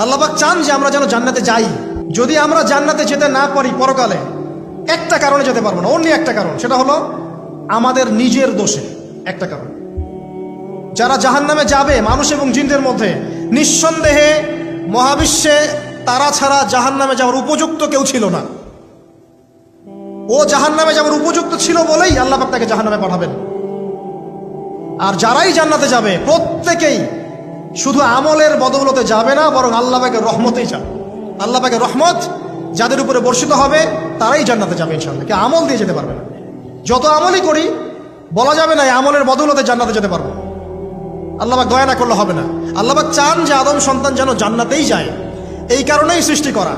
আল্লাহ পাক চান যে আমরা যেন জান্নাতে যাই। যদি আমরা জান্নাতে যেতে না পারি পরকালে, একটা কারণে যেতে পারবো না, অনলি একটা কারণ, সেটা হলো আমাদের নিজের দোষে। একটা কারণ, যারা জাহান্নামে যাবে মানুষ এবং জিনদের মধ্যে, নিঃসন্দেহে মহাবিশ্বে তারা ছাড়া জাহান্নামে যাওয়ার উপযুক্ত কেউ ছিল না। ও জাহান্নামে যাওয়ার উপযুক্ত ছিল বলেই আল্লাহ পাক তাকে জাহান্নামে পাঠাবেন। আর যারাই জান্নাতে যাবে প্রত্যেকেই শুধু আমলের বদৌলতে যাবে না, বরং আল্লাহ পাকের রহমতেই যাবে। আল্লাহ পাকের রহমত যাদের উপরে বর্ষিত হবে তারাই জান্নাতে যাবে ইনশাআল্লাহ। কে আমল দিয়ে যেতে পারবে না। যত আমলই করি বলা যাবে না এই আমলের বদৌলতে জান্নাতে যেতে পারবো। আল্লাহ পাক দয়া না করলে হবে না। আল্লাহ পাক চান যে আদম সন্তান যেন জান্নাতেই যায়। এই কারণেই সৃষ্টি করা,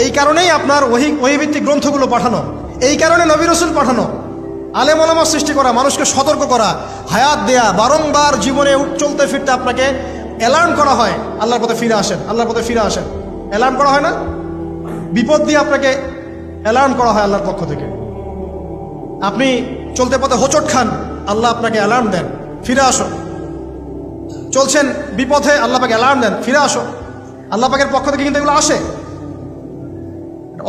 এই কারণেই আপনার ওহীভিত্তিক গ্রন্থগুলো পাঠানো, এই কারণে নবী রাসূল পাঠানো, আলেম ওলামা সৃষ্টি করা, মানুষকে সতর্ক করা, হায়াত দেয়া, বারংবার জীবনে চলতে ফিরতে আপনাকে অ্যালার্ম করা হয় আল্লাহর পথে ফিরে আসেন, আল্লাহর পথে ফিরে আসেন। অ্যালার্ম করা হয় না? বিপদ দিয়ে আপনাকে অ্যালার্ম করা হয় আল্লাহর পক্ষ থেকে। আপনি চলতে পথে হোঁচট খান, আল্লাহ আপনাকে অ্যালার্ম দেন, ফিরে আসো। চলছেন বিপথে, আল্লাহ পাকে অ্যালার্ম দেন, ফিরে আসো। আল্লাহ পাকের পক্ষ থেকে কিন্তু এগুলো আসে।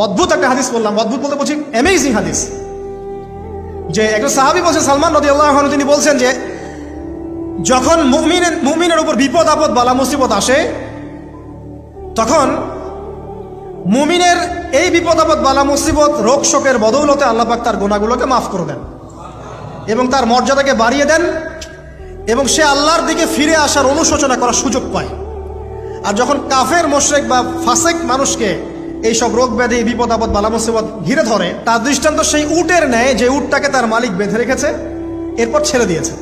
অদ্ভুত একটা হাদিস বললাম, অদ্ভুত বলতে বলছি অ্যামেজিং হাদিস, যে একজন সাহাবী বলছেন, সালমান রাদিয়াল্লাহু আনহু, তিনি বলছেন যে যখন মুমিনের উপর বিপদ আপদ বালা মুসিবত আসে, তখন মুমিনের এই বিপদ আপদ বালা মুসিবত রোগ শোকের বদৌলতে আল্লাহ পাক তার গুনাহগুলোকে মাফ করে দেন এবং তার মর্যাদাকে বাড়িয়ে দেন, এবং সে আল্লাহর দিকে ফিরে আসার অনুশোচনা করার সুযোগ পায়। আর যখন কাফের মুশরিক বা ফাসিক মানুষকে এইসব রোগ ব্যাধি বিপদ আপদ বালা মুসিবত ঘিরে ধরে, তার দৃষ্টান্ত সেই উটের ন্যায় যে উটটাকে তার মালিক বেঁধে রেখেছে, এরপর ছেড়ে দিয়েছে।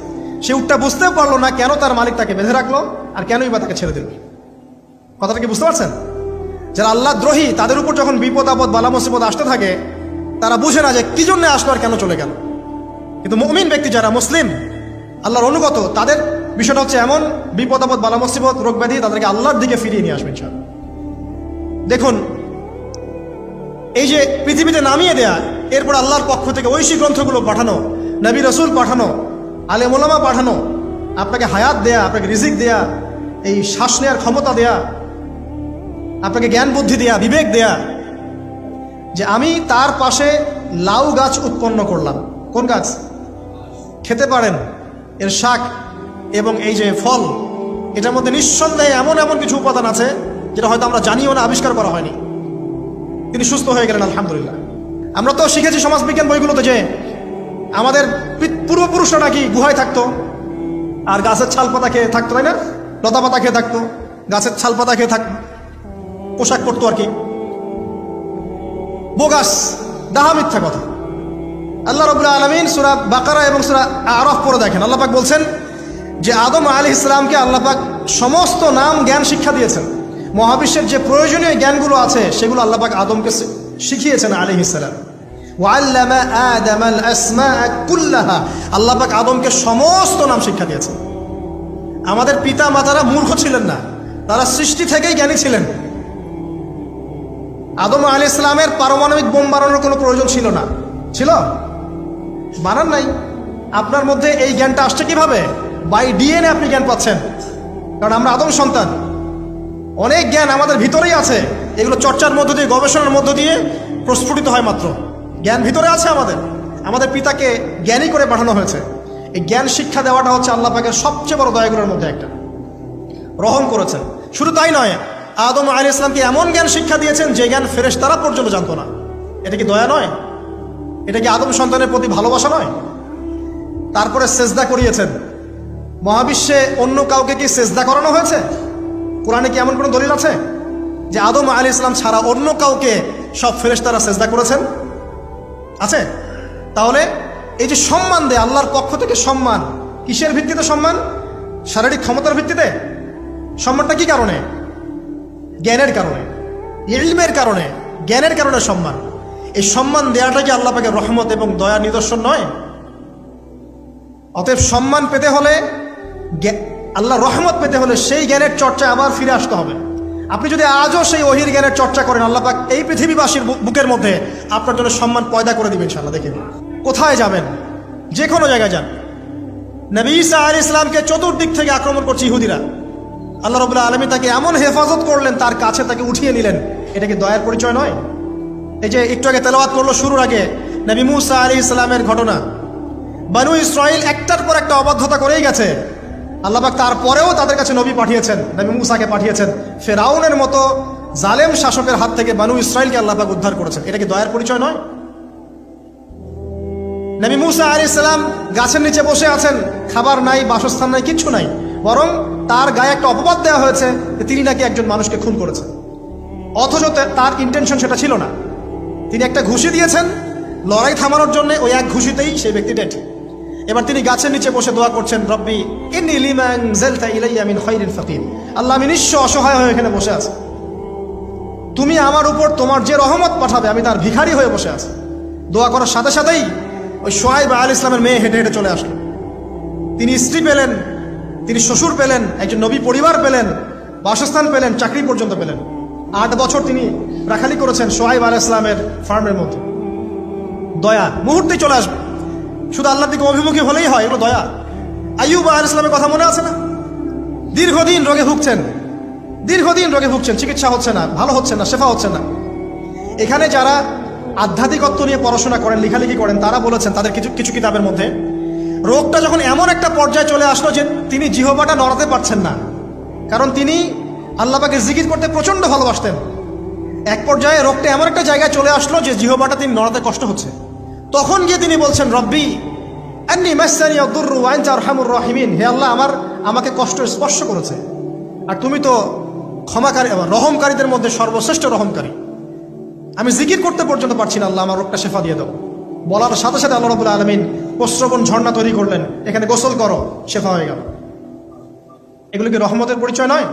সে উটটা বুঝতেও পারলো না কেন তার মালিক তাকে বেঁধে রাখলো আর কেনই বা তাকে ছেড়ে দিল। কথাটা কি বুঝতে পারছেন? যারা আল্লাহ দ্রোহী, তাদের উপর যখন বিপদ আপদ বালা মুসিবত আসতে থাকে, তারা বুঝে না যে কি জন্য আসলো আর কেন চলে গেল। কিন্তু মুমিন ব্যক্তি যারা মুসলিম, আল্লাহর অনুগত, তাদের বিষয়টা হচ্ছে এমন, বিপদ আপদ বালা মুসিবত রোগ ব্যাধি তাদেরকে আল্লাহর দিকে ফিরিয়ে নিয়ে আসবে ইনশাআল্লাহ। দেখুন, এই যে পৃথিবীতে নামিয়ে দেয়া, এরপর আল্লাহর পক্ষ থেকে ঐশী গ্রন্থগুলো পাঠানো, নবী রাসূল পাঠানো, আলেম ওলামা পাঠানো, আপনাকে হায়াত দেয়া, আপনাকে রিজিক দেয়া, এই শ্বাস নেওয়ার ক্ষমতা দেয়া, আপনাকে জ্ঞান বুদ্ধি দেয়া, বিবেক দেয়া, যে আমি তার পাশে লাউ গাছ উৎপন্ন করলাম। কোন গাছ? খেতে পারেন, এর শাক এবং এই যে ফল, এটার মধ্যে নিঃসন্দেহে এমন এমন কিছু উপাদান আছে যেটা হয়তো আমরা জানিও না, আবিষ্কার করা হয়নি। তিনি সুস্থ হয়ে গেলেন আলহামদুলিল্লাহ। আমরা তো শিখেছি সমাজবিজ্ঞান বইগুলোতে যে আমাদের পূর্বপুরুষরা নাকি গুহায় থাকতো আর গাছের ছাল পাতা খেয়ে থাকতো, তাই না? লতা পাতা খেয়ে থাকতো, গাছের ছাল পাতা খেয়ে থাকতো, পোশাক করতো আর কি। বোগাস, ডাহা, মিথ্যা কথা। আল্লাহ রাব্বুল আলামিন সূরা বাকারা এবং সূরা আরাফ পড়ে দেখেন, আল্লাহ পাক বলছেন যে আদম আলাইহিস সালামকে আল্লাহ পাক সমস্ত নাম জ্ঞান শিক্ষা দিয়েছেন। মহাবিশ্বের যে প্রয়োজনীয় জ্ঞানগুলো আছে সেগুলো আল্লাহ পাক আদমকে শিখিয়েছেন আলাইহিস সালাম। ওয়াল্লামা আদামাল আসমাআ কুল্লাহা, আল্লাহ পাক আদমকে সমস্ত নাম শিক্ষা দিয়েছেন। আমাদের পিতা মাতারা মূর্খ ছিলেন না, তারা সৃষ্টি থেকেই জ্ঞানী ছিলেন। আদম আলাইহিস সালামের পারমাণবিক বোম বানানোর কোনো প্রয়োজন ছিল না। ছিল? বানান নাই। আপনার মধ্যে এই জ্ঞানটা আসছে কিভাবে? বাই ডিএনএ আপনি জ্ঞান পাচ্ছেন, কারণ আমরা আদম সন্তান। অনেক জ্ঞান আমাদের ভিতরেই আছে, এগুলো চর্চার মধ্য দিয়ে, গবেষণার মধ্য দিয়ে প্রস্ফুটিত হয় মাত্র। জ্ঞান ভিতরে আছে আমাদের, আমাদের পিতাকে জ্ঞানী করে পাঠানো হয়েছে। এই জ্ঞান শিক্ষা দেওয়াটা হচ্ছে আল্লাহ পাকের সবচেয়ে বড় দয়াগুলোর মধ্যে একটা। রহম করেছেন। শুধু তাই নয়, আদম আলাইহিস সালামকে এমন জ্ঞান শিক্ষা দিয়েছেন যে জ্ঞান ফেরেশতারা পর্যন্ত জানতো না। এটা কি দয়া নয়? এটা কি আদম সন্তানের প্রতি ভালোবাসা নয়? তারপরে সেজদা করিয়েছেন। মহাবিশ্বে অন্য কাউকে কি সেজদা করানো হয়েছে? কোরআনে কি এমন কোনো দলিল আছে যে আদম আলাইহিস সালাম ছাড়া অন্য কাউকে সব ফেরেশতারা সেজদা করেছেন? আছে? তাহলে এই যে সম্মান দেয় আল্লাহর পক্ষ থেকে, সম্মান কিসের ভিত্তিতে? সম্মান শারীরিক ক্ষমতার ভিত্তিতে? সম্মানটা কি কারণে? জ্ঞানের কারণে, ইলমের কারণে, জ্ঞানের কারণে সম্মান। এই সম্মান দেওয়াটা কি আল্লাহ পাকের রহমত এবং দয়ার নিদর্শন নয়? অতএব সম্মান পেতে হলে, আল্লাহ রহমত পেতে হলে সেই জ্ঞানের চর্চা আবার ফিরে আসতে হবে। আপনি যদি আজও সেই ওহির জ্ঞানের চর্চা করেন, আল্লাহ পাক এই পৃথিবীবাসীর বুকের মধ্যে আপনার জন্য সম্মান পয়দা করে দিবেন ইনশাআল্লাহ। দেখেন কোথায় যাবেন, যে কোনো জায়গায় যান। নবী ঈসা আলাইহিস সালামকে চতুর্দিক থেকে আক্রমণ করছে ইহুদিরা। আল্লাহ রাব্বুল আলামিন তাকে এমন হেফাজত করলেন, তার কাছে তাকে উঠিয়ে নিলেন। এটা কি দয়ার পরিচয় নয়? এই যে একটু আগে তেলাওয়াত করলো শুরুর আগে নবী মূসা আলাইহিস সালামের ঘটনা, বনু ইসরাইল একটার পর একটা অবাধ্যতা করেই গেছে। আল্লাহ পাক তারপরেও তাদের কাছে নবী পাঠিয়েছেন, নবী মূসাকে পাঠিয়েছেন। ফেরাউনের মতো জালেম শাসকের হাত থেকে বনু ইসরাইলকে আল্লাহ পাক উদ্ধার করেছেন। এটা কি দয়ার পরিচয় নয়? নবী মূসা আলাইহিস সালাম গাছের নিচে বসে আছেন, খাবার নাই, বাসস্থান নাই, কিচ্ছু নাই, বরং তার গায়ে একটা অপবাদ দেওয়া হয়েছে যে তিনি নাকি একজন মানুষকে খুন করেছেন, অথচ তার ইন্টেনশন সেটা ছিল না। তিনি একটা ঘুষি দিয়েছেন লড়াই থামানোর জন্য, ওই এক ঘুষিতেই সেই ব্যক্তি ডেড। এবার তিনি গাছের নিচে বসে দোয়া করছেন, রব্বি ইন্নী লিমা আনজালতা ইলাইয়া মিন খাইরিন ফাকির। আল্লাহ, আমি নিঃস্ব অসহায় হয়ে এখানে বসে আছি, তুমি আমার উপর তোমার যে রহমত পাঠাবে আমি তার ভিখারি হয়ে বসে আছি। দোয়া করার সাথে সাথেই ওই শুআয়ব আলাইহিস সালামের মেয়ে হেঁটে হেঁটে চলে আসলো। তিনি স্ত্রী পেলেন, তিনি শ্বশুর পেলেন, একজন নবী পরিবার পেলেন, বাসস্থান পেলেন, চাকরি পর্যন্ত পেলেন। 8 বছর তিনি রাখালি করেছেন শুআয়ব আলাইহিস সালামের ফার্মের মধ্যে। দয়া মুহূর্তেই চলে আসবে, শুধু আল্লাহর দিকে অভিমুখী হলেই হয়, এগুলো দয়া। আইয়ুব আলাইহিস সালামের কথা মনে আছে না? দীর্ঘদিন রোগে ভুগছেন, চিকিৎসা হচ্ছে না, ভালো হচ্ছে না, শেফা হচ্ছে না। এখানে যারা আধ্যাত্মিকত্ব নিয়ে পড়াশোনা করেন, লেখালেখি করেন, তারা বলেছেন তাদের কিছু কিতাবের মধ্যে, রোগটা যখন এমন একটা পর্যায়ে চলে আসলো যে তিনি জিহ্বাটা নড়াতে পারছেন না, কারণ তিনি আল্লাহ পাকে জিকির করতে প্রচন্ড ভালোবাসতেন। এক পর্যায়ে রোগটা এমন একটা জায়গায় চলে আসলো যে জিহ্বাটা তিনি নড়াতে কষ্ট হচ্ছে। তখন গিয়ে তিনি বলছেন, রব্বি আন্নী মাসসানি আদ-দুররু ওয়া আনতা আরহামুর রাহিমিন। হে আল্লাহ, আমাকে কষ্ট স্পর্শ করেছে, আর তুমি তো ক্ষমাকারী, রহমকারীদের মধ্যে সর্বশ্রেষ্ঠ রহমকারী। আমি জিকির করতে পর্যন্ত পারছি না, আল্লাহ আমার রোগটা শেফা দিয়ে দাও। বলার সাথে সাথে আল্লাহ রাব্বুল আলামিন প্রস্রবণ ঝর্ণা তৈরি করলেন, এখানে গোসল করো, শেফা হয়ে গেল। এগুলো কি রহমতের পরিচয় নয়?